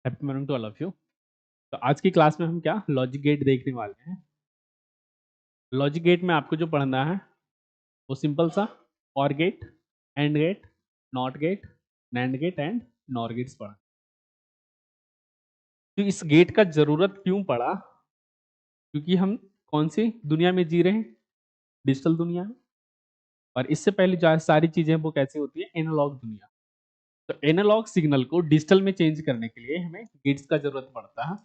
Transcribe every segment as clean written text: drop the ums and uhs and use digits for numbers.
Happy morning to all of you. तो आज की क्लास में हम क्या लॉजिक गेट देखने वाले हैं। लॉजिक गेट में आपको जो पढ़ना है वो सिंपल सा or gate, and gate, not gate, nand gate and nor gates पढ़ा। तो इस गेट का जरूरत क्यों पड़ा? क्योंकि हम कौन सी दुनिया में जी रहे हैं? डिजिटल दुनिया में। और इससे पहले जो सारी चीजें वो कैसी होती है? एनालॉग दुनिया। तो एनालॉग सिग्नल को डिजिटल में चेंज करने के लिए हमें गेट्स का जरूरत पड़ता है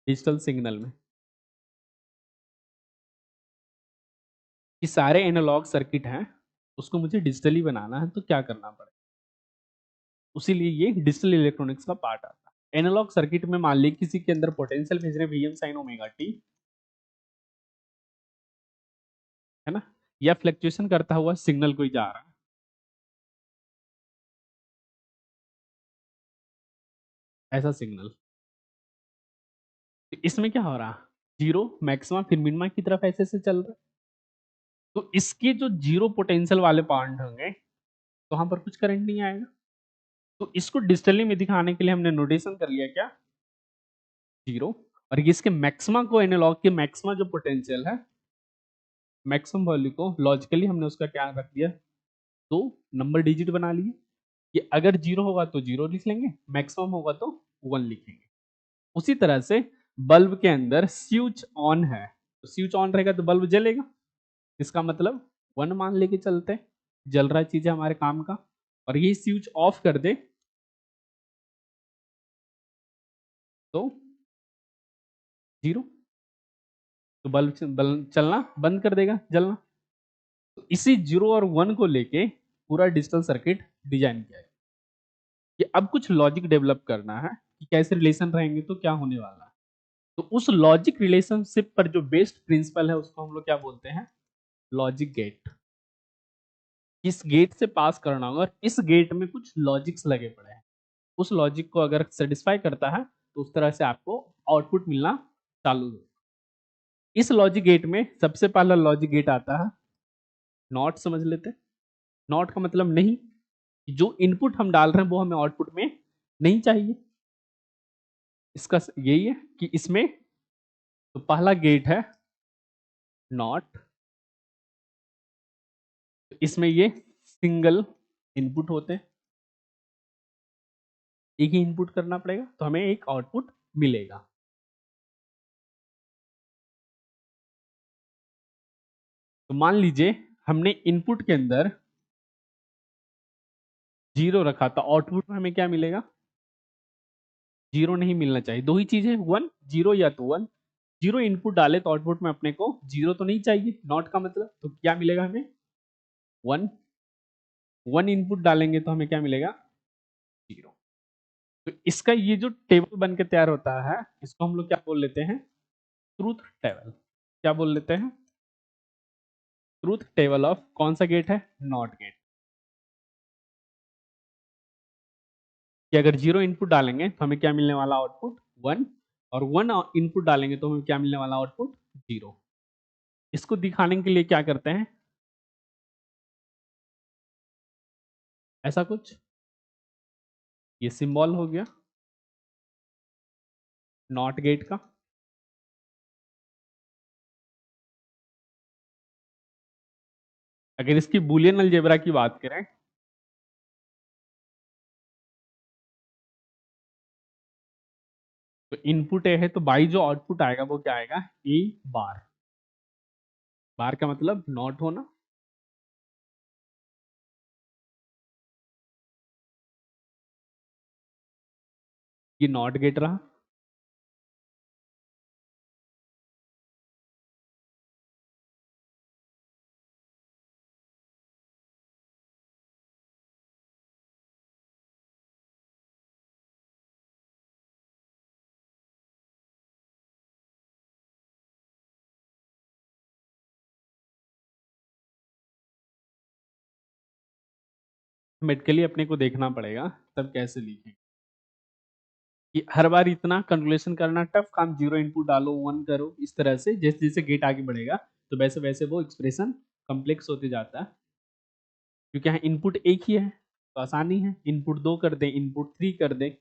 डिजिटल सिग्नल में। कि सारे एनालॉग सर्किट हैं उसको मुझे डिजिटली बनाना है, तो क्या करना पड़ेगा? उसी लिए ये डिजिटल इलेक्ट्रॉनिक्स का पार्ट आता है। एनालॉग सर्किट में मान ली किसी के अंदर पोटेंशियल भेज रहे वीएम साइन ओमेगा टी, है ना, या फ्लक्चुएशन करता हुआ सिग्नल कोई जा रहा है, ऐसा सिग्नल। तो इसमें क्या हो रहा है? जीरो मैक्सिमा फिर मिनिमा की तरफ ऐसे ऐसे चल रहा है। तो इसके जो जीरो पोटेंशियल वाले पॉइंट होंगे तो वहां पर कुछ करंट नहीं आएगा। तो इसको डिजिटली में दिखाने के लिए हमने नोटेशन कर लिया क्या? जीरो। और ये इसके मैक्सिमा को, एनालॉग के मैक्सिमा जो पोटेंशियल है, मैक्सिमम वैल्यू को लॉजिकली हमने उसका क्या रख दिया? तो नंबर डिजिट बना लिए कि अगर जीरो होगा तो जीरो लिख लेंगे, मैक्सिमम होगा तो वन लिखेंगे। उसी तरह से बल्ब के अंदर स्विच ऑन है, तो स्विच ऑन रहेगा तो बल्ब जलेगा। इसका मतलब वन मान लेके चलते, जल रहा चीज है हमारे काम का। और ये स्विच ऑफ कर दे तो जीरो, तो बल्ब चलना बंद कर देगा, जलना। तो इसी जीरो और वन को लेके पूरा डिजिटल सर्किट डिजाइन किया है कि अब कुछ लॉजिक डेवलप करना है कि कैसे रिलेशन रहेंगे तो क्या होने वाला है। तो उस लॉजिक रिलेशनशिप पर जो बेस्ड प्रिंसिपल है उसको हम लोग क्या बोलते हैं? Logic gate. इस गेट से पास करना होगा और इस गेट में कुछ लॉजिक्स लगे पड़े हैं। उस लॉजिक को अगर सेटिस्फाई करता है तो उस तरह से आपको आउटपुट मिलना चालू हो। इस लॉजिक गेट में सबसे पहला लॉजिक गेट आता है नॉट। समझ लेते हैं। नॉट का मतलब नहीं, जो इनपुट हम डाल रहे हैं वो हमें आउटपुट में नहीं चाहिए। इसका यही है कि इसमें तो पहला गेट है नॉट। इसमें ये सिंगल इनपुट होते हैं, एक ही इनपुट करना पड़ेगा तो हमें एक आउटपुट मिलेगा। तो मान लीजिए हमने इनपुट के अंदर जीरो रखा था, आउटपुट में हमें क्या मिलेगा? जीरो नहीं मिलना चाहिए। दो ही चीजें, वन जीरो या तो वन। जीरो इनपुट डाले तो आउटपुट में अपने को जीरो तो नहीं चाहिए, नॉट का मतलब। तो क्या मिलेगा हमें? वन। वन इनपुट डालेंगे तो हमें क्या मिलेगा? जीरो। तो इसका ये जो टेबल बन के तैयार होता है इसको हम लोग क्या बोल लेते हैं? Truth table. क्या बोल लेते हैं? ट्रूथ टेबल ऑफ कौन सा गेट है? Not gate. कि अगर जीरो इनपुट डालेंगे तो हमें क्या मिलने वाला? Output one. और वन इनपुट डालेंगे तो हमें क्या मिलने वाला? Output zero. इसको दिखाने के लिए क्या करते हैं? ऐसा कुछ, ये सिंबल हो गया नॉट गेट का। अगर इसकी बुलियन अलजेब्रा की बात करें तो इनपुट ए है तो बाई जो आउटपुट आएगा वो क्या आएगा? ए बार। बार का मतलब नॉट होना। ये नॉट गेट रहा। मेडिकली अपने को देखना पड़ेगा तब कैसे लिखेंगे। कि हर बार इतना कैलकुलेशन करना टफ काम, जीरो इनपुट डालो वन करो, इस तरह से जैसे जैसे गेट आगे बढ़ेगा तो वैसे वैसे वो एक्सप्रेशन कॉम्प्लेक्स होते जाता है। क्योंकि यहाँ इनपुट एक ही है तो आसानी है, इनपुट 2 कर दें, इनपुट 3 कर दें।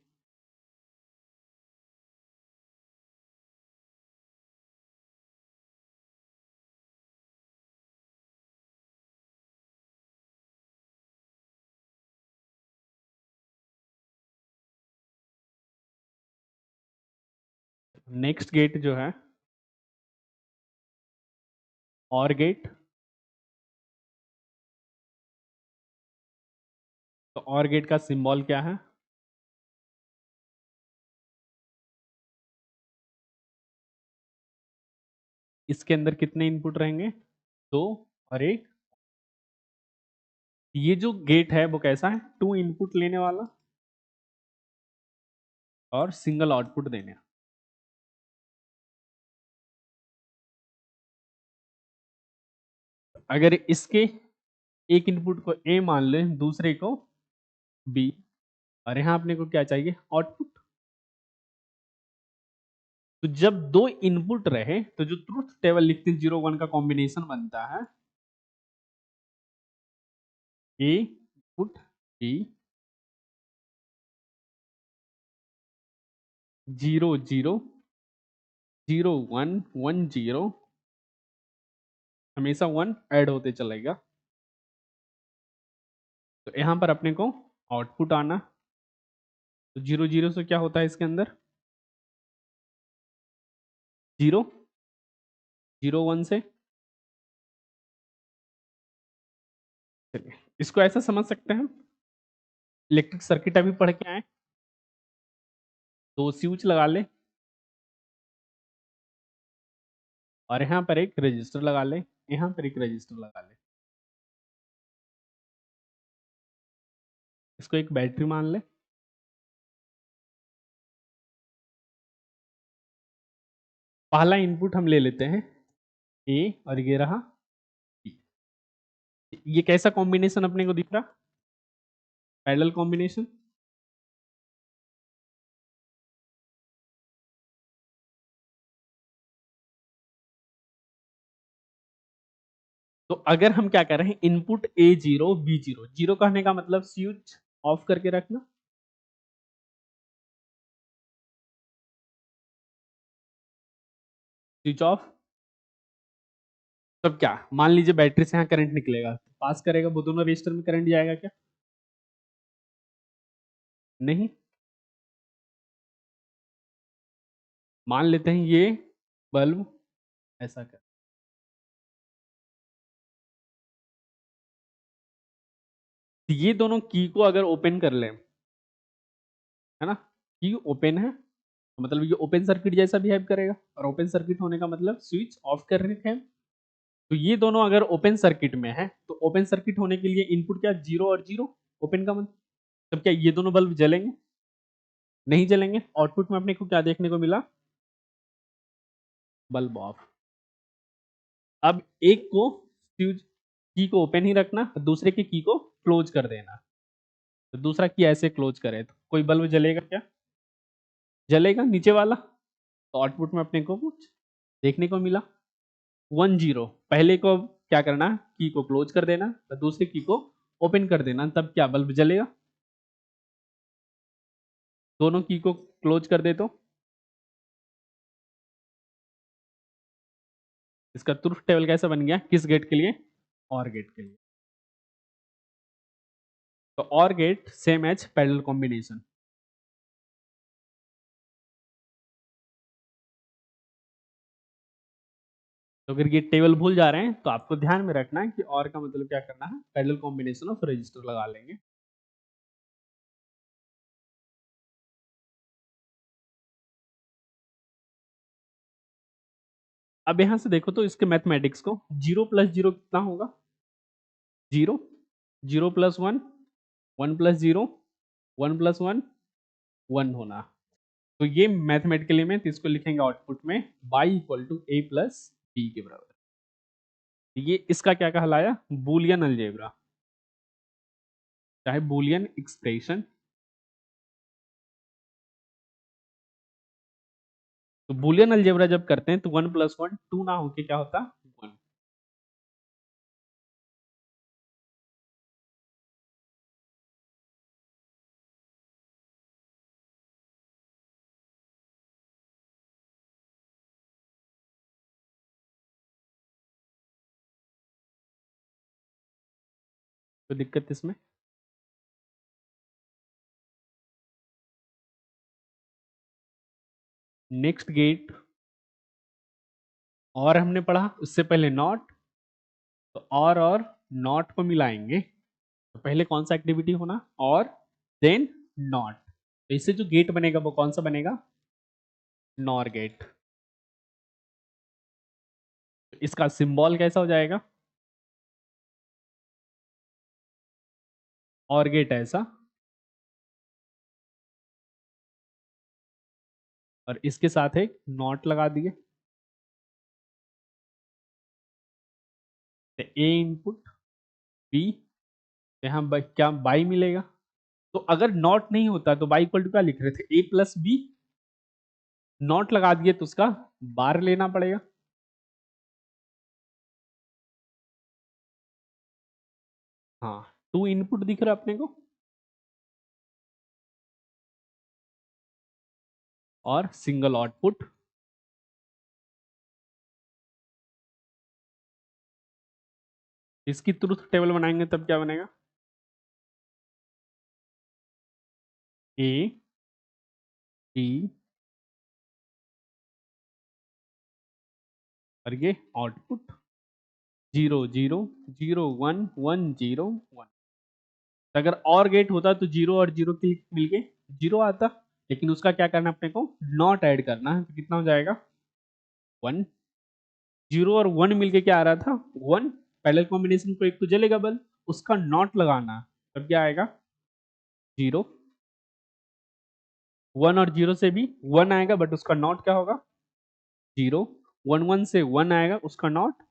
नेक्स्ट गेट जो है और गेट, तो और गेट का सिंबल क्या है? इसके अंदर कितने इनपुट रहेंगे? 2 और 1। ये जो गेट है वो कैसा है? 2 इनपुट लेने वाला और सिंगल आउटपुट देने। अगर इसके एक इनपुट को ए मान लें, दूसरे को बी, और यहां अपने को क्या चाहिए? आउटपुट। तो जब 2 इनपुट रहे तो जो ट्रुथ टेबल लिखते हैं 0 1 का कॉम्बिनेशन बनता है ए इनपुट बी 0 0 0 1 1 0, हमेशा 1 ऐड होते चलेगा। तो यहां पर अपने को आउटपुट आना, तो 0 0 से क्या होता है इसके अंदर? 0 0 1 से, चलिए इसको ऐसा समझ सकते हैं, इलेक्ट्रिक सर्किट अभी पढ़ के आए, 2 स्विच लगा ले और यहाँ पर एक रजिस्टर लगा ले, यहाँ पर एक रजिस्टर लगा ले, इसको एक बैटरी मान ले। पहला इनपुट हम ले लेते हैं ए और ये रहा बी। ये कैसा कॉम्बिनेशन अपने को दिख रहा? Parallel combination. तो अगर हम क्या कर रहे हैं, इनपुट ए 0 बी 0, 0 कहने का मतलब स्विच ऑफ करके रखना, स्विच ऑफ। तब क्या, मान लीजिए बैटरी से यहाँ करंट निकलेगा, पास करेगा, वो दोनों रजिस्टर में करंट जाएगा क्या? नहीं। मान लेते हैं ये बल्ब ऐसा कर, ये दोनों की को अगर ओपन कर ले, है ना, की ओपन है तो मतलब ये ओपन सर्किट जैसा बिहेव करेगा, और ओपन सर्किट होने का मतलब स्विच ऑफ कर रखे हैं। तो ये दोनों अगर ओपन सर्किट में है तो ओपन सर्किट होने के लिए इनपुट क्या? 0 और 0, ओपन का मतलब। तब क्या ये दोनों बल्ब जलेंगे? नहीं जलेंगे। आउटपुट में अपने को क्या देखने को मिला? Bulb of. अब एक को स्विच की को ओपन ही रखना, दूसरे की को क्लोज कर देना। तो दूसरा की ऐसे क्लोज करे तो कोई बल्ब जलेगा क्या? जलेगा नीचे वाला। तो आउटपुट में अपने को कुछ देखने को मिला 1 0। पहले को क्या करना, की को क्लोज कर देना, तो दूसरे की को ओपन कर देना, तब क्या बल्ब जलेगा? दोनों की को क्लोज कर दे तो इसका ट्रुथ टेबल कैसा बन गया? किस गेट के लिए? और गेट के लिए। तो or gate same as parallel combination. तो अगर ये टेबल भूल जा रहे हैं तो आपको ध्यान में रखना है कि और का मतलब क्या करना है, पैरेलल कॉम्बिनेशन ऑफ रजिस्टर लगा लेंगे। अब यहां से देखो तो इसके मैथमेटिक्स को, 0 प्लस 0 कितना होगा? 0, 0 प्लस 1, 1 प्लस 0, 1 प्लस 1, 1 होना। तो ये मैथमेटिकली में, तो इसको लिखेंगे आउटपुट में y equal to a plus B के बराबर। ये इसका क्या कहलाया? बूलियन अलजेब्रा, चाहे बूलियन एक्सप्रेशन। तो बूलियन अलजेब्रा जब करते हैं तो 1 प्लस 1 2 ना होके क्या होता? 1। कोई दिक्कत इसमें? नेक्स्ट गेट और हमने पढ़ा, उससे पहले नॉट, तो और नॉट को मिलाएंगे, तो पहले कौन सा एक्टिविटी होना, और देन नॉट। तो इससे जो गेट बनेगा वो कौन सा बनेगा, नॉर गेट। तो इसका सिंबल कैसा हो जाएगा, और गेट ऐसा, और इसके साथ एक नॉट लगा दिए, तो ए इनपुट बी, यहाँ क्या बाई मिलेगा। तो अगर नॉट नहीं होता तो बाई इक्वल टू क्या लिख रहे थे, ए प्लस बी, नॉट लगा दिए तो उसका बार लेना पड़ेगा। हाँ, टू इनपुट दिख रहा है अपने को, और सिंगल आउटपुट। इसकी ट्रुथ टेबल बनाएंगे तब क्या बनेगा, ए बी, और ये आउटपुट 0 0 0 1 1 0 1। अगर और गेट होता तो 0 और 0 के मिलके 0 आता, लेकिन उसका क्या करना है अपने को, नॉट ऐड करना है, तो कितना हो जाएगा 1। 0 और 1 मिलके क्या आ रहा था 1, पैरेलल कॉम्बिनेशन को एक तो जलेगा बल्ब, उसका नॉट लगाना, तब क्या आएगा 0। 1 और 0 से भी 1 आएगा, बट उसका नॉट क्या होगा 0। 1 1 से 1 आएगा, उसका नॉट,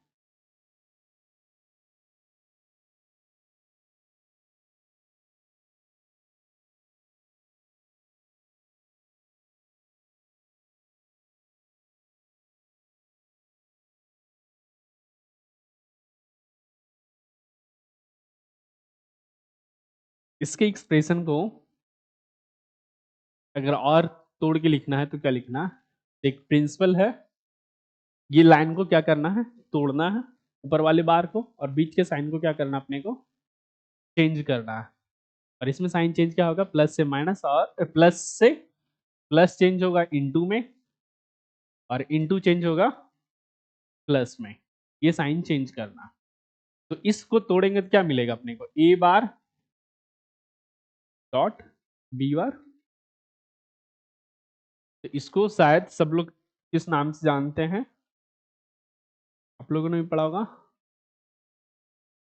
इसके एक्सप्रेशन को अगर और तोड़ के लिखना है तो क्या लिखना है, एक प्रिंसिपल है, ये लाइन को क्या करना है, तोड़ना है, ऊपर वाले बार को, और बीच के साइन को क्या करना है अपने को, चेंज करना है। और इसमें साइन चेंज क्या होगा, प्लस से माइनस, और प्लस से प्लस चेंज होगा इनटू में, और इनटू चेंज होगा प्लस में, ये साइन चेंज करना। तो इसको तोड़ेंगे तो क्या मिलेगा अपने को, ए बार डॉट बी बार। तो इसको शायद सब लोग किस नाम से जानते हैं, आप लोगों ने भी पढ़ा होगा,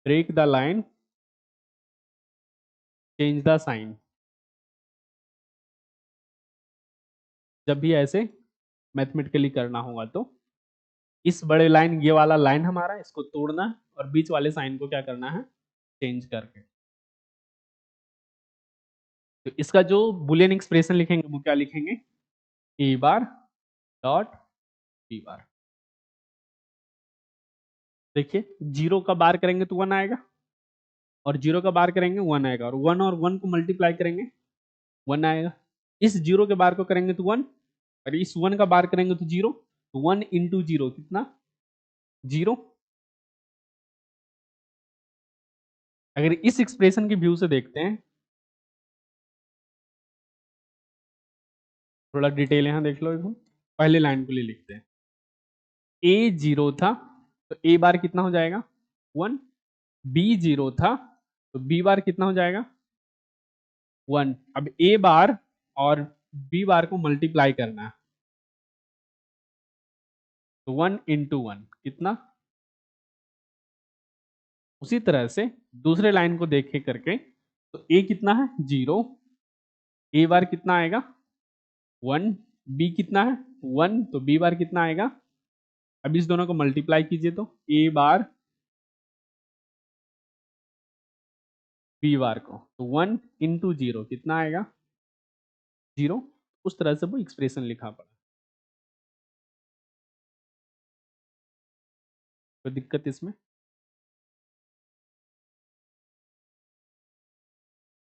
break the line change the sign. जब भी ऐसे मैथमेटिकली करना होगा तो इस बड़े लाइन, ये वाला लाइन हमारा, इसको तोड़ना है, और बीच वाले साइन को क्या करना है, चेंज करके। तो इसका जो बुलियन एक्सप्रेशन लिखेंगे वो क्या लिखेंगे, ए बार डॉट बी बार। देखिए, 0 का बार करेंगे तो 1 आएगा, और 0 का बार करेंगे 1 आएगा, और 1 को मल्टीप्लाई करेंगे 1 आएगा। इस 0 के बार को करेंगे तो 1, और इस 1 का बार करेंगे तो 0, तो 1 इंटू 0 कितना 0। अगर इस एक्सप्रेशन की व्यू से देखते हैं, थोड़ा डिटेल यहां देख लो, एक पहले लाइन को ले लिखते हैं, ए 0 था तो ए बार कितना हो जाएगा 1, बी 0 था तो बी बार कितना हो जाएगा 1। अब ए बार और बी बार को मल्टीप्लाई करना है, तो 1 इंटू 1 कितना। उसी तरह से दूसरे लाइन को देखे करके, तो ए कितना है 0, ए बार कितना आएगा 1, बी कितना है 1, तो बी बार कितना आएगा। अब इस दोनों को मल्टीप्लाई कीजिए, तो ए बार बी बार को, तो 1 इंटू 0 कितना आएगा 0। उस तरह से वो एक्सप्रेशन लिखा पड़ा। कोई दिक्कत इसमें,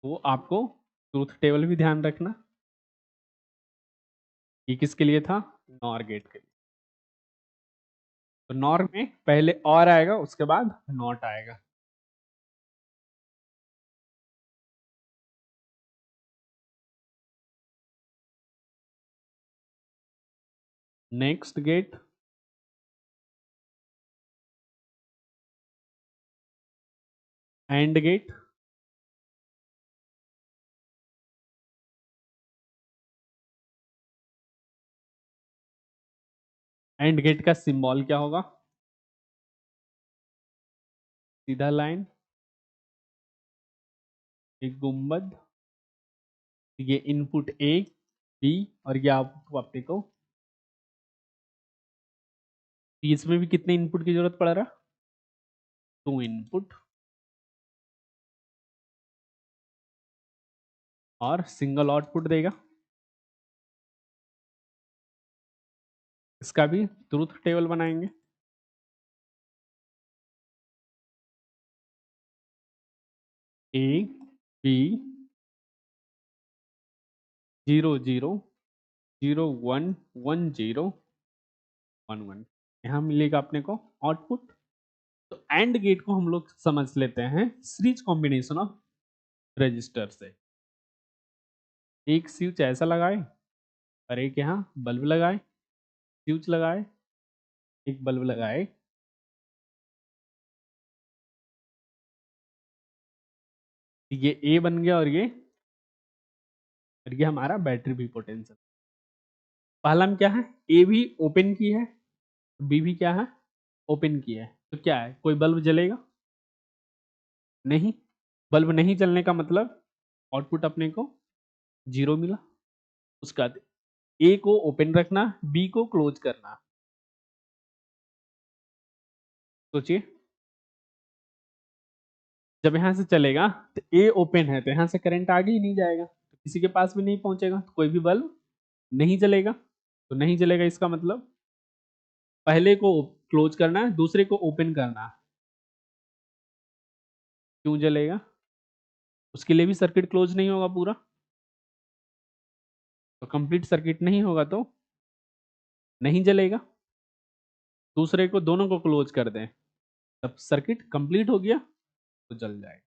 तो आपको ट्रूथ टेबल भी ध्यान रखना, ये किसके लिए था, नॉर गेट के लिए। तो नॉर में पहले और आएगा, उसके बाद नॉट आएगा। Next gate, and gate, and gate का सिंबल क्या होगा? सीधा लाइन, एक गुंबद, ये इनपुट ए बी, और ये आउटपुट आपने को, इसमें भी कितने इनपुट की जरूरत पड़ रहा? 2 इनपुट, और सिंगल आउटपुट देगा। इसका भी ट्रूथ टेबल बनाएंगे। ए बी 0 0 0 1 1 0 1 1, यहाँ मिलेगा अपने को आउटपुट। तो एंड गेट को हम लोग समझ लेते हैं सीरीज कॉम्बिनेशन ऑफ रजिस्टर से। एक स्विच ऐसा लगाए और एक यहाँ बल्ब लगाए, स्विच लगाए, एक बल्ब लगाए, ये ए बन गया, और ये हमारा बैटरी भी पोटेंशियल। पहला में क्या है, ए भी ओपन की है, बी भी क्या है, ओपन की है, तो क्या है, कोई बल्ब जलेगा नहीं। बल्ब नहीं जलने का मतलब आउटपुट अपने को 0 मिला। उसका ए को ओपन रखना, बी को क्लोज करना। सोचिए, जब यहां से चलेगा तो ए ओपन है, तो यहां से करंट आगे ही नहीं जाएगा, तो किसी के पास भी नहीं पहुंचेगा, तो कोई भी बल्ब नहीं जलेगा। तो नहीं जलेगा इसका मतलब पहले को क्लोज करना है, दूसरे को ओपन करना है। क्यों जलेगा? उसके लिए भी सर्किट क्लोज नहीं होगा पूरा, तो कंप्लीट सर्किट नहीं होगा तो नहीं जलेगा। दूसरे को, दोनों को क्लोज कर दें, तब सर्किट कंप्लीट हो गया तो जल जाएगा।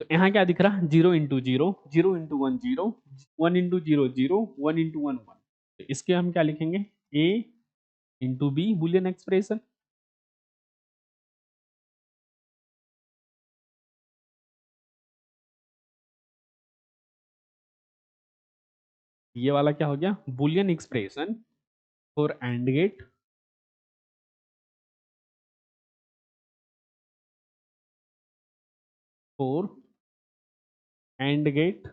तो यहाँ क्या दिख रहा है, 0 × 0, 0 × 1 0, 1 × 0 0, 1 × 1 1। तो इसके हम क्या लिखेंगे, A into B, Boolean expression. ये वाला क्या हो गया, Boolean expression for and gate, for and gate,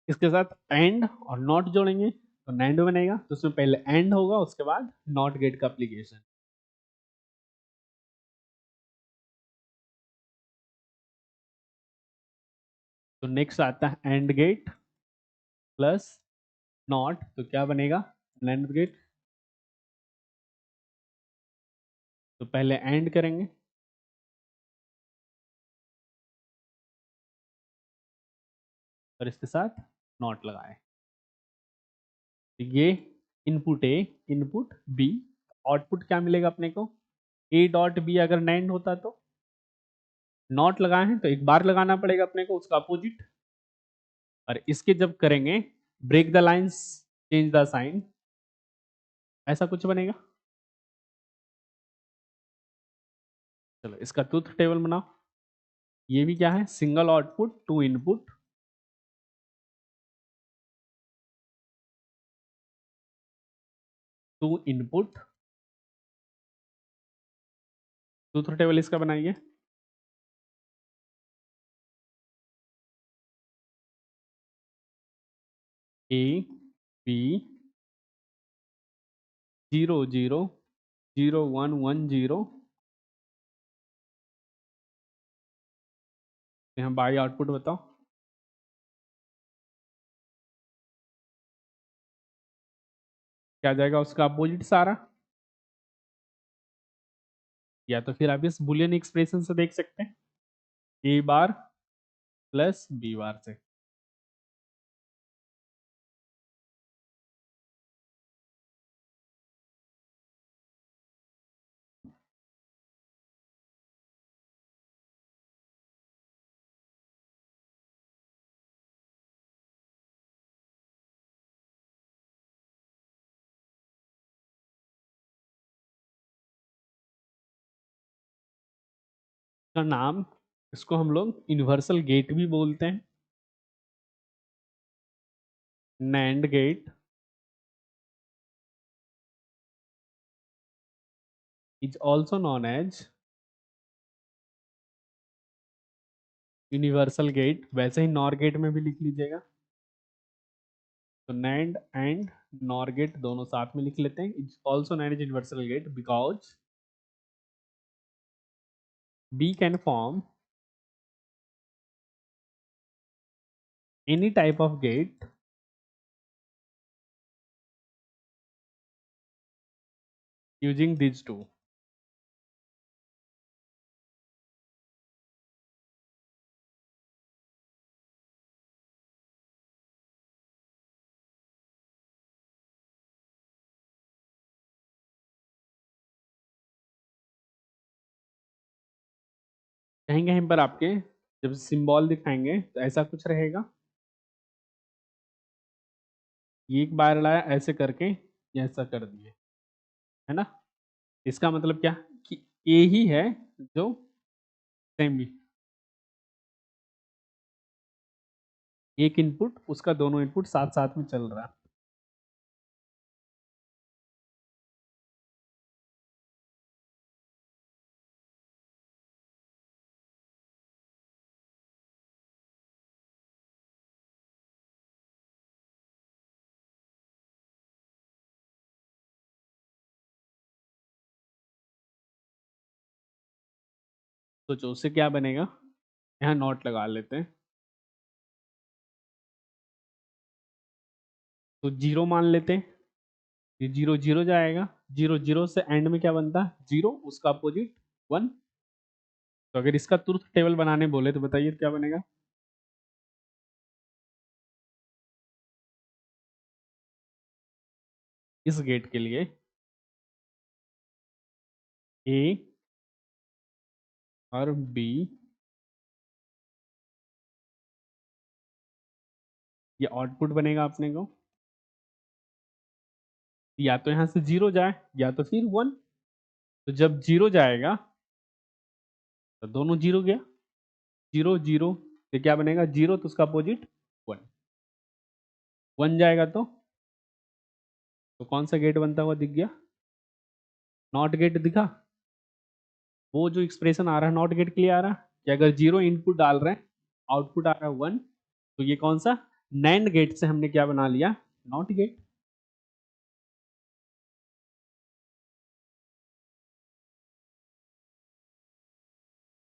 इसके साथ एंड और नॉट जोड़ेंगे तो नैंड बनेगा। तो उसमें पहले एंड होगा, उसके बाद नॉट गेट का एप्लीकेशन। तो नेक्स्ट आता है एंड गेट प्लस नॉट, तो क्या बनेगा, नैंड गेट। तो पहले एंड करेंगे, और इसके साथ नॉट लगाए। तो ये input A, input B, output क्या मिलेगा अपने को, ए डॉट बी। अगर नैंड होता तो नॉट लगाए हैं तो एक बार लगाना पड़ेगा अपने को उसका अपोजिट, और इसके जब करेंगे break the lines, change the sign, ऐसा कुछ बनेगा। चलो इसका ट्रूथ टेबल बनाओ। ये भी क्या है, single output 2 input, 2 input. Truth table इसका बनाइए। ए बी 0 0 0 1 1 0, यहाँ बाई आउटपुट बताओ। क्या आ जाएगा उसका अपोजिट सारा, या तो फिर आप इस बुलियन एक्सप्रेशन से देख सकते हैं, ए बार प्लस बी बार से। का नाम, इसको हम लोग यूनिवर्सल गेट भी बोलते हैं, nand gate is also known as universal gate, वैसे ही नॉर गेट में भी लिख लीजिएगा। तो नैंड एंड नॉर गेट दोनों साथ में लिख लेते हैं, is also known as universal gate because we can form any type of gate using these two। कहीं कहीं पर आपके जब सिंबल दिखाएंगे तो ऐसा कुछ रहेगा, ये एक बार लाया ऐसे करके ये ऐसा कर दिए, है ना। इसका मतलब क्या कि ए ही है जो सेमी, एक इनपुट उसका दोनों इनपुट साथ साथ में चल रहा है। तो जो उससे क्या बनेगा, यहाँ नॉट लगा लेते हैं, तो जीरो मान लेते हैं, ये जीरो जीरो जाएगा, जीरो जीरो से एंड में क्या बनता है जीरो, उसका अपोजिट वन। तो अगर इसका ट्रुथ टेबल बनाने बोले तो बताइए क्या बनेगा। इस गेट के लिए ए और बी, ये आउटपुट बनेगा अपने को, या तो यहां से जीरो जाए या तो फिर वन। तो जब जीरो जाएगा तो दोनों जीरो गया, जीरो जीरो, तो क्या बनेगा जीरो, तो उसका अपोजिट वन। वन जाएगा तो कौन सा गेट बनता हुआ दिख गया, नॉट गेट दिखा। वो जो एक्सप्रेशन आ रहा है नॉट गेट के लिए आ रहा है कि अगर जीरो इनपुट डाल रहे हैं आउटपुट आ रहा है वन, तो ये कौन सा नैंड गेट से हमने क्या बना लिया, नॉट गेट।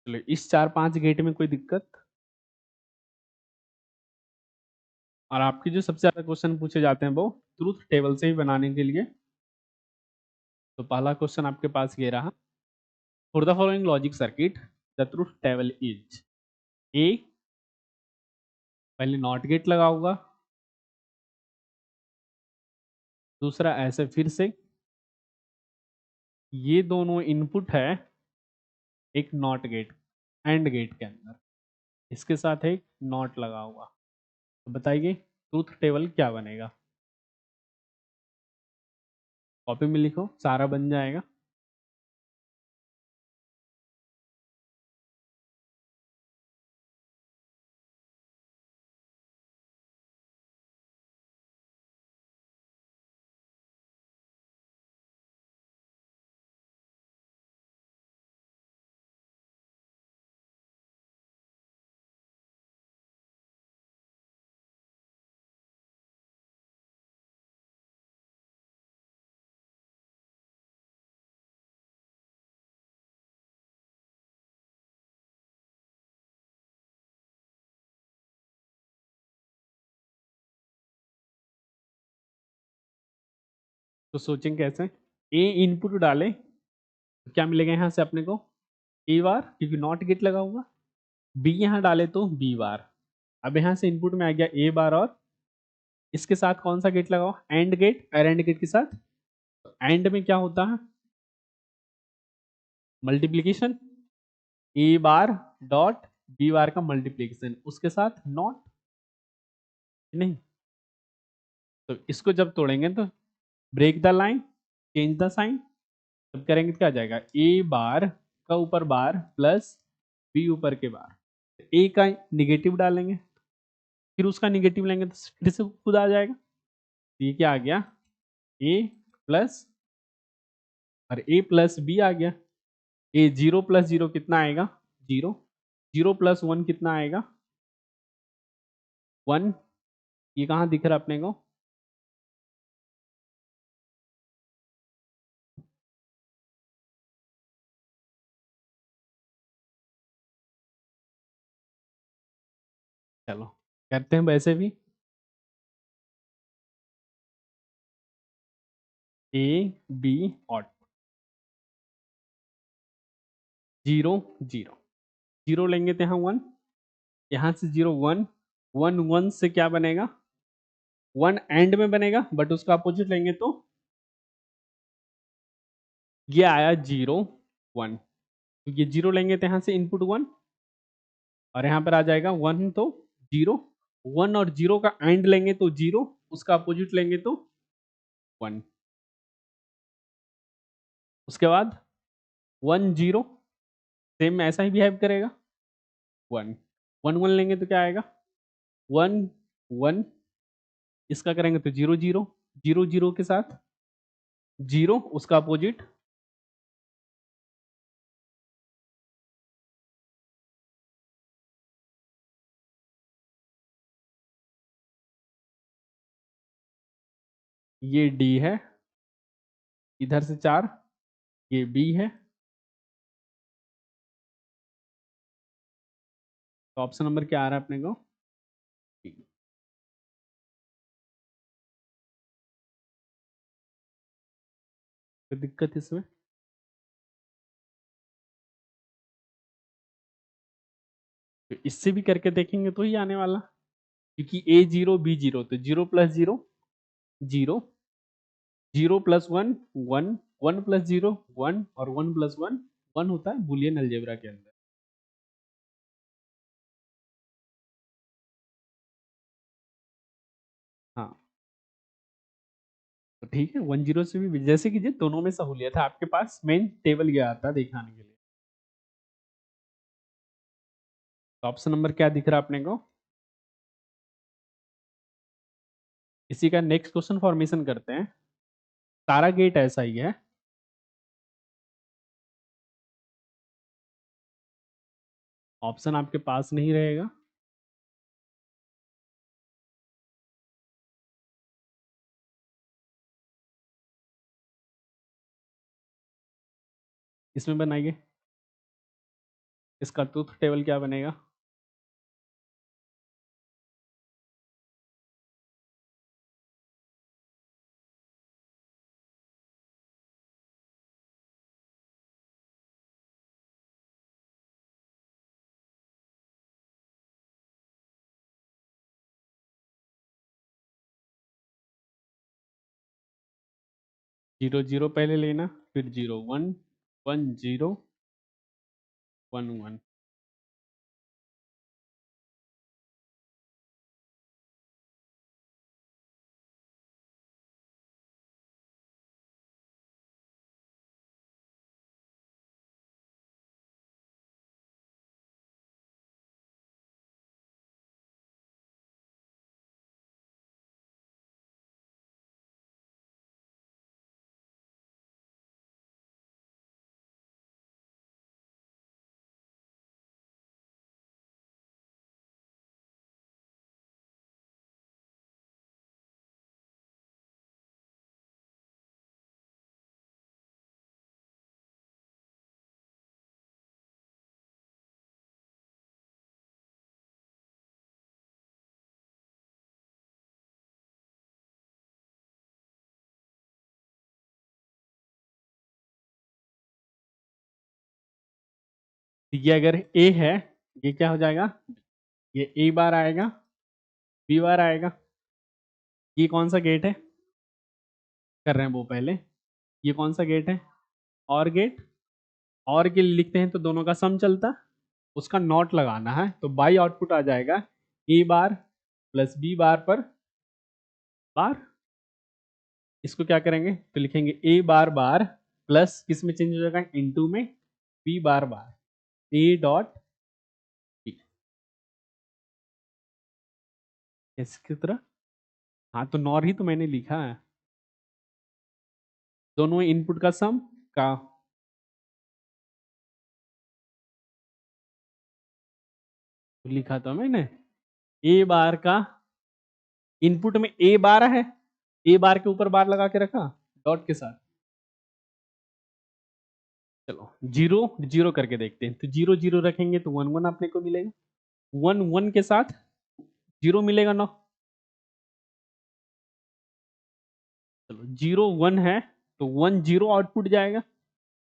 चलो इस चार पांच गेट में कोई दिक्कत। और आपके जो सबसे ज्यादा क्वेश्चन पूछे जाते हैं वो ट्रूथ टेबल से ही बनाने के लिए। तो पहला क्वेश्चन आपके पास ये रहा, for the following logic circuit the truth table is a, पहले नॉट गेट लगा होगा, दूसरा ऐसे फिर से ये दोनों इनपुट है एक नॉट गेट एंड गेट के अंदर, इसके साथ एक नॉट लगा हुआ। तो बताइए ट्रूथ टेबल क्या बनेगा, कॉपी में लिखो सारा बन जाएगा। तो सोचें कैसे, ए इनपुट डाले तो क्या मिलेगा यहाँ से अपने को, ए बार, क्योंकि नॉट गेट लगा हुआ। बी यहाँ डाले तो बी बार। अब यहाँ से इनपुट में आ गया ए बार, और इसके साथ कौन सा गेट लगाओ, एंड गेट, और एंड गेट के साथ एंड में क्या होता है, मल्टीप्लीकेशन, ए बार डॉट बी बार का मल्टीप्लीकेशन, उसके साथ नॉट, नहीं। तो इसको जब तोड़ेंगे तो break the line, change the sign, तब करेंगे तो क्या आ जाएगा, ए बार का ऊपर बार प्लस बी ऊपर के बार, ए का निगेटिव डालेंगे, फिर उसका निगेटिव लेंगे तो फिर से खुद आ जाएगा। तो ये क्या आ गया, ए प्लस, और ए प्लस बी आ गया। ए जीरो प्लस जीरो कितना आएगा, जीरो, जीरो प्लस वन कितना आएगा, वन। ये कहाँ दिख रहा है अपने को, चलो करते हैं वैसे भी, ए बी और जीरो जीरो, जीरो लेंगे तो यहाँ वन, यहाँ से जीरो वन, वन वन से क्या बनेगा, वन एंड में बनेगा, बट उसका अपोजिट लेंगे तो ये आया जीरो वन, तो ये जीरो लेंगे तो यहाँ से इनपुट वन, और यहाँ पर आ जाएगा वन तो जीरो, वन और जीरो का एंड लेंगे तो जीरो, उसका अपोजिट लेंगे तो वन। उसके बाद वन जीरो, सेम ऐसा ही बिहेव करेगा, वन, वन वन लेंगे तो क्या आएगा, वन वन, इसका करेंगे तो जीरो जीरो, जीरो जीरो के साथ जीरो, उसका अपोजिट, ये डी है, इधर से चार, ये बी है। तो ऑप्शन नंबर क्या आ रहा है अपने को, D। कोई दिक्कत इसमें, तो इससे भी करके देखेंगे तो ही आने वाला, क्योंकि ए जीरो बी जीरो, तो zero plus zero zero, zero plus one one, one plus zero one, और वन प्लस वन वन होता है बुलियन अलजेब्रा के अंदर। हाँ, तो ठीक है, वन जीरो से भी जैसे कि जी दोनों में सहूलियत है, आपके पास मेन टेबल गया आता दिखाने के लिए। तो ऑप्शन नंबर क्या दिख रहा है अपने को, इसी का नेक्स्ट क्वेश्चन फॉर्मेशन करते हैं। सारा गेट ऐसा ही है, ऑप्शन आपके पास नहीं रहेगा, इसमें बनाइए, इसका ट्रूथ टेबल क्या बनेगा, जीरो जीरो पहले लेना, फिर zero one, one zero, one one. तो ये अगर ए है, ये क्या हो जाएगा, ये ए बार आएगा, बी बार आएगा। ये कौन सा गेट है, कर रहे हैं वो पहले, ये कौन सा गेट है, और गेट। और के लिए लिखते हैं तो दोनों का सम चलता, उसका नॉट लगाना है, तो बाई आउटपुट आ जाएगा A bar plus B bar पर बार। इसको क्या करेंगे तो लिखेंगे ए बार बार प्लस किस में चेंज हो जाएगा, इनटू में B bar bar A dot B, इसकी तरह। हाँ तो नॉर ही तो मैंने लिखा है, दोनों इनपुट का सम का, तो लिखा था मैंने ए बार का, इनपुट में ए बार है, ए बार के ऊपर बार लगा के रखा डॉट के साथ। चलो जीरो जीरो करके देखते हैं, तो जीरो जीरो रखेंगे तो वन वन अपने को मिलेगा, वन वन के साथ जीरो मिलेगा ना। चलो जीरो वन है तो वन जीरो आउटपुट जाएगा,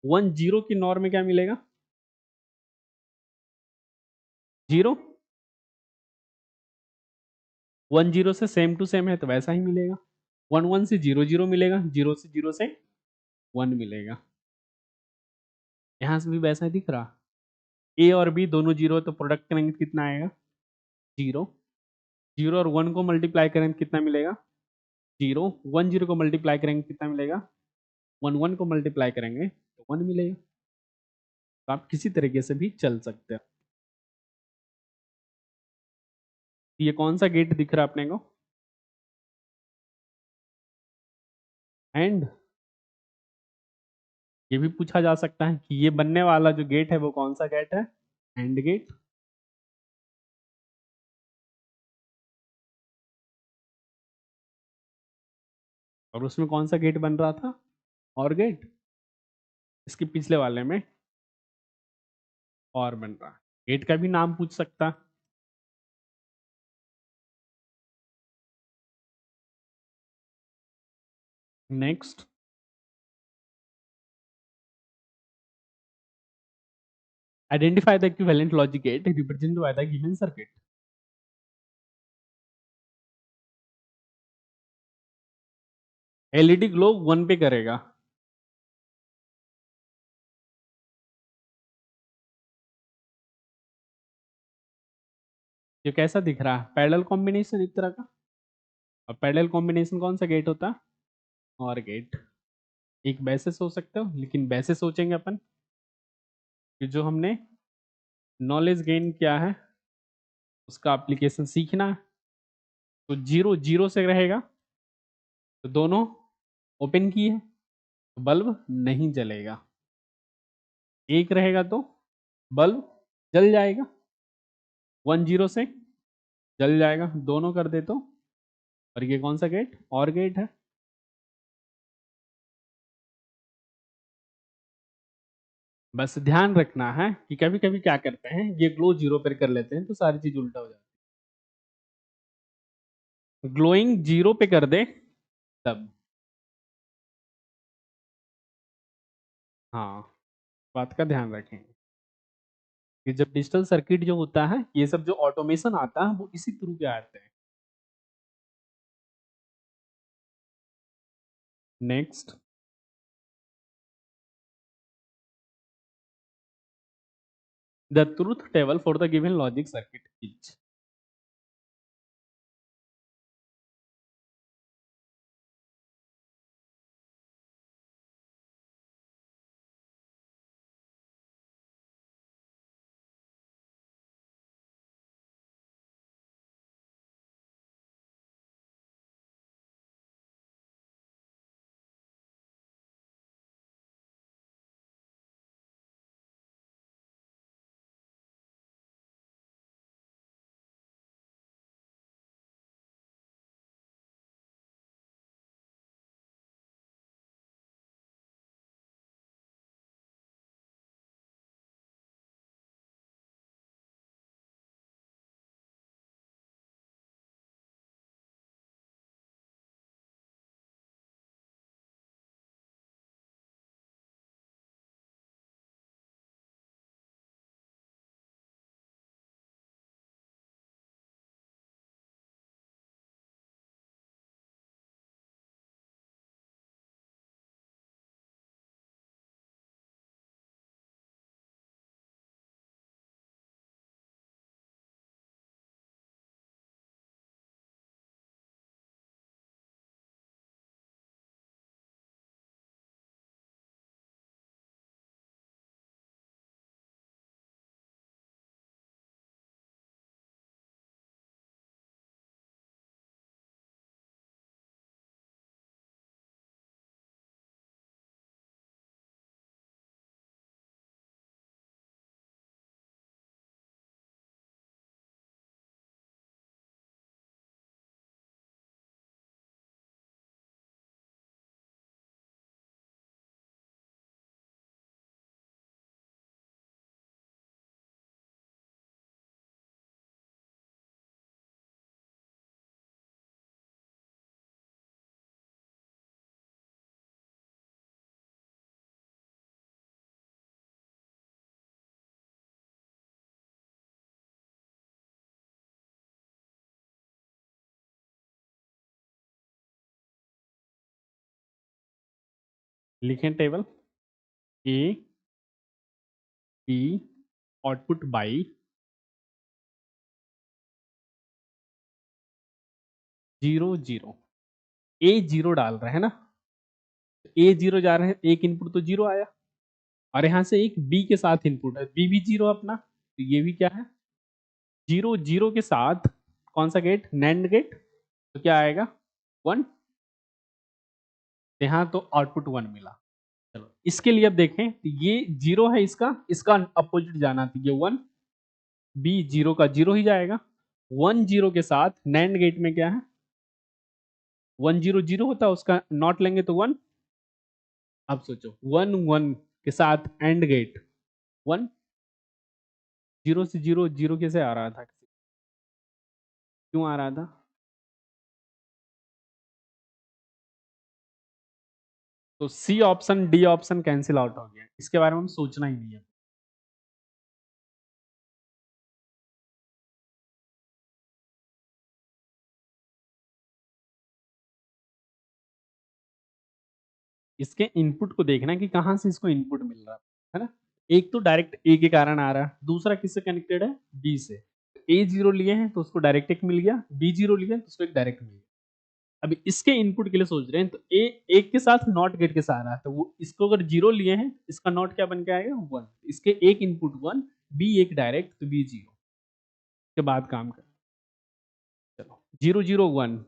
वन जीरो की नॉर में क्या मिलेगा, जीरो। वन जीरो से सेम टू सेम है तो वैसा ही मिलेगा, वन वन से जीरो जीरो मिलेगा, जीरो से वन मिलेगा, यहां से भी वैसा ही दिख रहा। ए और बी दोनों जीरो तो प्रोडक्ट करेंगे तो कितना आएगा, जीरो। जीरो और वन को मल्टीप्लाई करेंगे कितना मिलेगा, जीरो। वन जीरो को मल्टीप्लाई करेंगे कितना मिलेगा, वन वन को मल्टीप्लाई करेंगे तो वन मिलेगा। तो आप किसी तरीके से भी चल सकते हो। ये कौन सा गेट दिख रहा है अपने को, एंड। ये भी पूछा जा सकता है कि ये बनने वाला जो गेट है वो कौन सा गेट है, एंड गेट। और उसमें कौन सा गेट बन रहा था, और गेट। इसके पिछले वाले में और बन रहा, गेट का भी नाम पूछ सकता। Next, identify the equivalent logic gate represented by the given circuit. LED glow one पे करेगा, ये कैसा दिख रहा है, पैरेलल कॉम्बिनेशन एक तरह का। और पैरेलल कॉम्बिनेशन कौन सा गेट होता, और गेट। एक वैसे सोच सकते हो, लेकिन वैसे सोचेंगे अपन कि जो हमने नॉलेज गेन किया है उसका एप्लीकेशन सीखना है। तो जीरो जीरो से रहेगा तो दोनों ओपन की है तो बल्ब नहीं जलेगा, एक रहेगा तो बल्ब जल जाएगा, वन जीरो से जल जाएगा, दोनों कर दे तो। और ये कौन सा गेट, और गेट है। बस ध्यान रखना है कि कभी कभी क्या करते हैं, ये ग्लो जीरो पर कर लेते हैं तो सारी चीज उल्टा हो जाती है। ग्लोइंग जीरो पे कर दे तब, हाँ, बात का ध्यान रखें कि जब डिजिटल सर्किट जो होता है, ये सब जो ऑटोमेशन आता है वो इसी थ्रू पे आते हैं। Next, the truth table for the given logic circuit is. लिखें table A B output by 0 0। A 0 डाल रहे हैं ना, ए 0 जा रहे हैं, एक इनपुट तो 0 आया, और यहाँ से एक बी के साथ इनपुट है, बी भी 0 अपना, तो ये भी क्या है 0 0 के साथ कौन सा गेट, नैंड गेट, तो क्या आएगा 1, यहाँ तो आउटपुट 1 मिला। चलो इसके लिए अब देखें, तो ये 0 है, इसका इसका अपोजिट जाना था, ये 1, बी 0 का 0 ही जाएगा, 1 0 के साथ नैंड गेट में क्या है 1 0 0 होता है, उसका नॉट लेंगे तो 1। अब सोचो 1 1 के साथ एंड गेट 1, 0 से 0 0 कैसे आ रहा था, क्यों आ रहा था, तो C option D option cancel out हो गया, इसके बारे में हम सोचना ही नहीं है। इसके इनपुट को देखना कि कहां से इसको इनपुट मिल रहा है ना, एक तो डायरेक्ट ए के कारण आ रहा है, दूसरा किससे कनेक्टेड है बी से, ए 0 लिए हैं तो उसको डायरेक्ट एक मिल गया, बी 0 लिया तो उसको एक डायरेक्ट मिल गया। अभी इसके इनपुट के लिए सोच रहे हैं, तो ए एक के साथ नॉट गेट के साथ आ रहा है, तो वो इसको अगर 0 लिए हैं, इसका नॉट क्या बन के आएगा 1, इसके एक इनपुट 1, बी एक डायरेक्ट, तो बी 0 के बाद काम कर। चलो 0 0 1,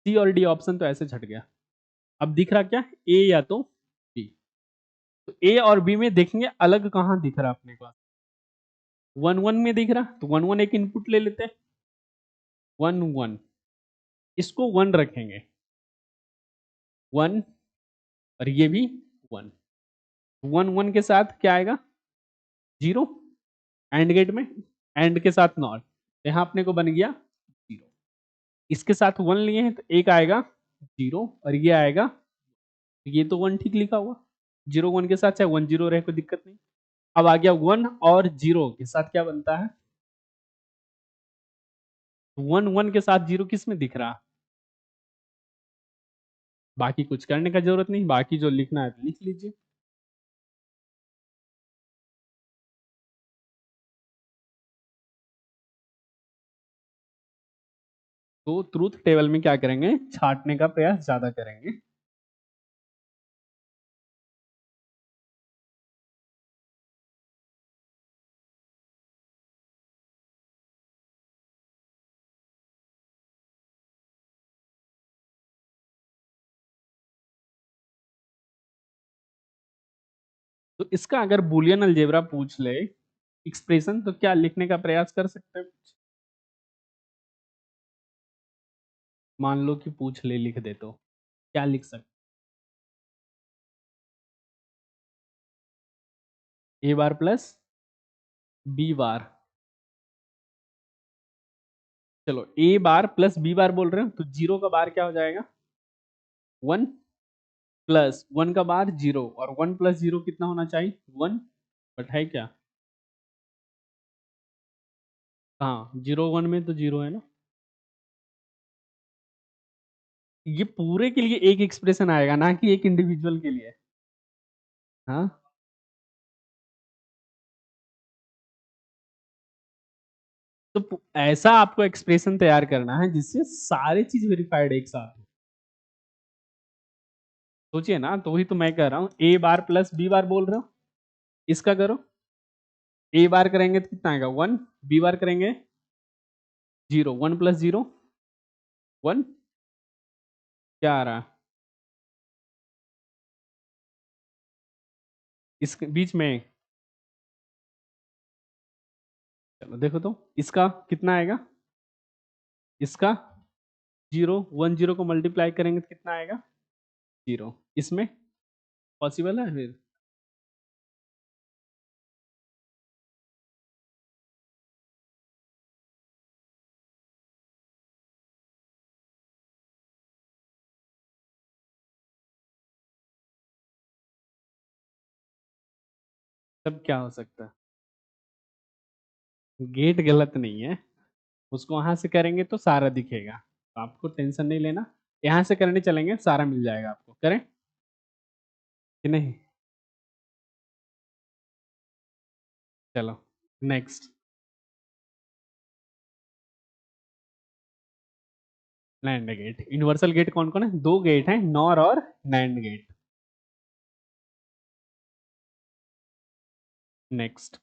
सी और डी ऑप्शन तो ऐसे छट गया। अब दिख रहा क्या, ए या तो बी, तो ए और बी में देखेंगे अलग कहां दिख रहा अपने पास, 1 1 में दिख रहा, तो 1 1 एक इनपुट ले लेते हैं, 1 1 इसको 1 रखेंगे, 1, और ये भी 1, 1 1 के साथ क्या आएगा 0, एंड गेट में एंड के साथ नॉट, यहाँ अपने को बन गया 0, इसके साथ 1 लिए हैं तो एक आएगा 0, और ये आएगा, ये तो 1 ठीक लिखा हुआ, 0 1 के साथ चाहे 1 0 रहे कोई दिक्कत नहीं। अब आ गया 1 और 0 के साथ क्या बनता है, 1 1 के साथ 0 किस में दिख रहा, बाकी कुछ करने का जरूरत नहीं, बाकी जो लिखना है तो लिख लीजिए। तो ट्रूथ टेबल में क्या करेंगे, छांटने का प्रयास ज्यादा करेंगे। तो इसका अगर बुलियन अलजेब्रा पूछ ले एक्सप्रेशन, तो क्या लिखने का प्रयास कर सकते हैं, मान लो कि पूछ ले लिख दे तो क्या लिख सकते, ए बार प्लस बी बार, चलो ए बार प्लस बी बार बोल रहे हो, तो 0 का बार क्या हो जाएगा 1, प्लस 1 का बार 0, और 1 प्लस 0 कितना होना चाहिए 1, बट है क्या, हाँ 0 1 में तो 0 है ना, ये पूरे के लिए एक एक्सप्रेशन आएगा ना कि एक इंडिविजुअल के लिए, हाँ तो ऐसा आपको एक्सप्रेशन तैयार करना है जिससे सारे चीज वेरीफाइड एक साथ हो। सोचिए ना, तो वही तो मैं कह रहा हूँ, ए बार प्लस बी बार बोल रहे हो, इसका करो, ए बार करेंगे तो कितना आएगा 1, बी बार करेंगे 0, 1 प्लस 0 1, क्या आ रहा इस बीच में, चलो देखो तो इसका कितना आएगा, इसका 0 1 0 को मल्टीप्लाई करेंगे तो कितना आएगा 0, इसमें पॉसिबल है फिर, तब क्या हो सकता है, गेट गलत नहीं है, उसको वहां से करेंगे तो सारा दिखेगा, तो आपको टेंशन नहीं लेना, यहाँ से करने चलेंगे सारा मिल जाएगा आपको, करें। कि नहीं? चलो next. Nand gate. Universal gate कौन कौन है? दो गेट हैं, नॉर और नैंड गेट। नेक्स्ट।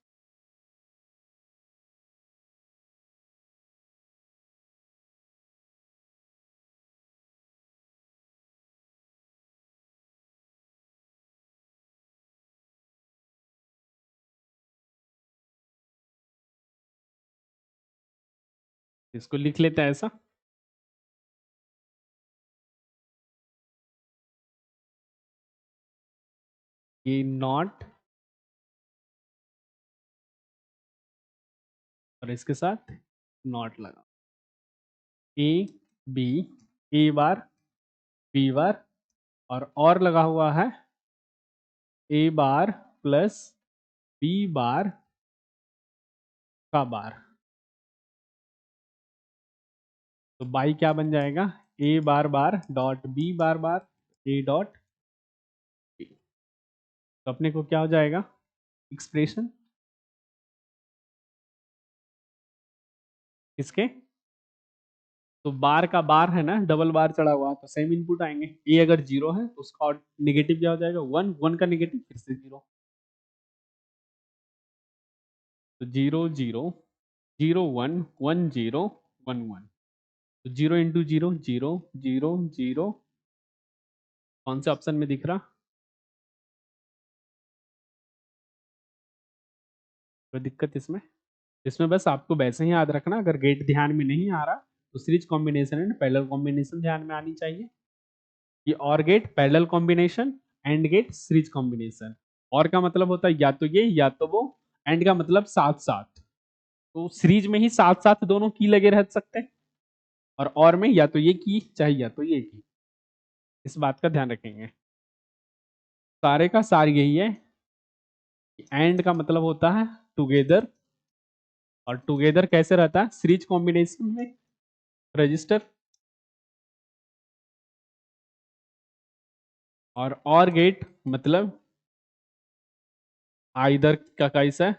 इसको लिख लेते हैं ऐसा। ये नॉट और इसके साथ नॉट लगा। A B, A bar B bar और लगा हुआ है ए बार प्लस बी बार का बार। तो बाई क्या बन जाएगा? A bar bar dot B bar bar A dot B. तो अपने को क्या हो जाएगा एक्सप्रेशन इसके? तो बार का बार है ना, डबल बार चढ़ा हुआ तो सेम इनपुट आएंगे। ए अगर जीरो है तो उसका निगेटिव क्या हो जाएगा? वन, वन का निगेटिव फिर से जीरो। तो zero zero, zero one, one zero, one one. तो zero into zero zero, zero zero. कौन से ऑप्शन में दिख रहा? कोई दिक्कत इसमें? इसमें बस आपको वैसे ही याद रखना, अगर गेट ध्यान में नहीं आ रहा तो series combination and parallel combination ध्यान में आनी चाहिए। ये or gate parallel combination, and gate series combination. Or का मतलब होता है या तो ये या तो वो, एंड का मतलब साथ साथ। तो सीरीज में ही साथ साथ दोनों की लगे रह सकते हैं, और में या तो ये की चाहे या तो ये की। इस बात का ध्यान रखेंगे। सारे का सार यही है, एंड का मतलब होता है टुगेदर, और टुगेदर कैसे रहता है? सीरीज कॉम्बिनेशन में रजिस्टर। और गेट मतलब आइदर का कैसा है?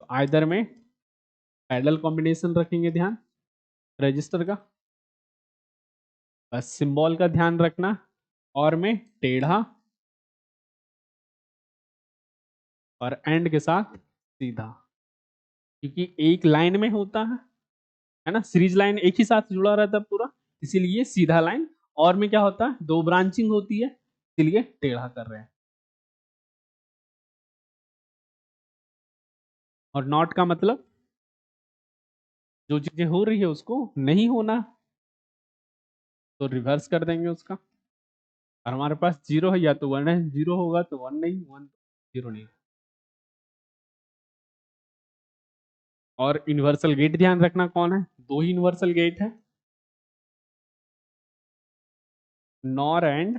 तो आइदर में पैरेलल कॉम्बिनेशन रखेंगे ध्यान रजिस्टर का। बस सिंबल का ध्यान रखना, और में टेढ़ा और एंड के साथ सीधा, क्योंकि एक लाइन में होता है ना, सीरीज लाइन एक ही साथ जुड़ा रहता है पूरा, इसीलिए सीधा लाइन। और में क्या होता है? दो ब्रांचिंग होती है, इसीलिए टेढ़ा कर रहे हैं। और नॉट का मतलब जो चीजें हो रही है उसको नहीं होना, तो रिवर्स कर देंगे उसका। और हमारे पास जीरो है या तो वन है, जीरो होगा तो वन नहीं, वन जीरो नहीं। और यूनिवर्सल गेट ध्यान रखना कौन है? दो ही यूनिवर्सल गेट है, नॉर एंड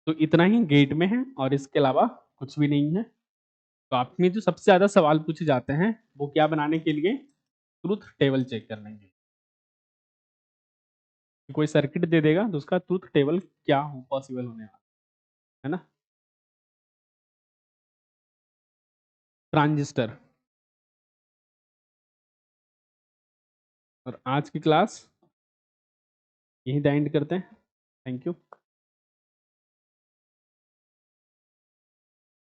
तो इतना ही गेट में है, और इसके अलावा कुछ भी नहीं है। तो आपने जो सबसे ज्यादा सवाल पूछे जाते हैं वो क्या बनाने के लिए? ट्रूथ टेबल चेक करने के लिए। कोई सर्किट दे देगा तो उसका ट्रूथ टेबल क्या हो पॉसिबल होने वाला है ना। ट्रांजिस्टर। और आज की क्लास यहीं द एंड करते हैं। Thank you.